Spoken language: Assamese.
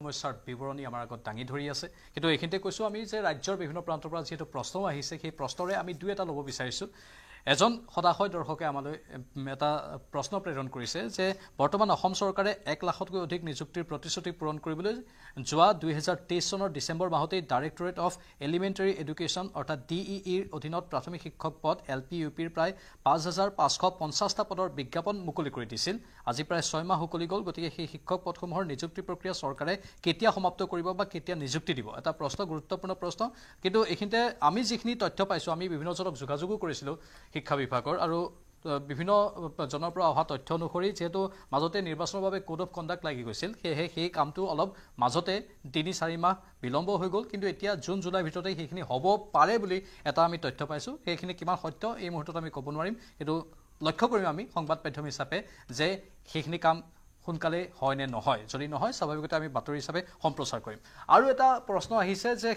সমস্যাৰ বিৱৰণী আমাৰ আগত দাঙি ধৰি আছে কিন্তু এইখিনিতে কৈছো আমি যে ৰাজ্যৰ বিভিন্ন প্ৰান্তৰ পৰা যেটো প্ৰশ্ন আহিছে সেই প্ৰশ্নৰে আমি দুই এটা ল'ব বিচাৰিছো এজন সদাশয় দৰ্শকে আমালৈ এটা প্ৰশ্ন প্ৰেৰণ কৰিছে যে বৰ্তমান অসম চৰকাৰে 1 লাখতকৈ অধিক নিযুক্তিৰ প্ৰতিশ্ৰুতি পূৰণ কৰিবলৈ যোৱা 2023 চনৰ ডিসেম্বৰ মাহতেই ডাইৰেক্টৰেট অফ এলিমেন্টাৰী এডুকেশ্যন অৰ্থাৎ ডিইইৰ অধীনত প্ৰাথমিক শিক্ষক পদ এলপি ইউপিৰ প্ৰায় 5550টা পদৰ বিজ্ঞাপন মুকলি কৰি দিছিল আজি প্ৰায় 6 মাহ উকলি গল গতিকে সেই শিক্ষক পদসমূহৰ নিযুক্তি প্ৰক্ৰিয়া চৰকাৰে কেতিয়া সমাপ্ত কৰিব বা কেতিয়া নিযুক্তি দিব এটা প্ৰশ্ন গুৰুত্বপূৰ্ণ প্ৰশ্ন কিন্তু এইখিনিতে আমি যিখিনি তথ্য পাইছো আমি বিভিন্ন জনক যোগাযোগ কৰিছিলো শিক্ষা বিভাগৰ আৰু বিভিন্ন জনৰ পৰা অহা তথ্য অনুসৰি যেহেতু মাজতে নিৰ্বাচনৰ বাবে কোড অফ কণ্ডাক্ট লাগি গৈছিল সেই কামটো অলপ মাজতে 3-4 মাহ বিলম্ব হৈ গল কিন্তু এতিয়া জুন জুলাইৰ ভিতৰতে সেইখিনি হ'ব পাৰে বুলি এটা আমি তথ্য পাইছো সেইখিনি কিমান সত্য এই মুহূৰ্তত আমি ক'ব নোৱাৰিম কিন্তু লক্ষ্য কৰিম আমি সংবাদ মাধ্যম হিচাপে যে সেইখিনি কাম সোনকালে হয় নে নহয় যদি নহয় স্বাভাৱিকতে আমি বাতৰি হিচাপে সম্প্ৰচাৰ কৰিম আৰু এটা প্ৰশ্ন আহিছে যে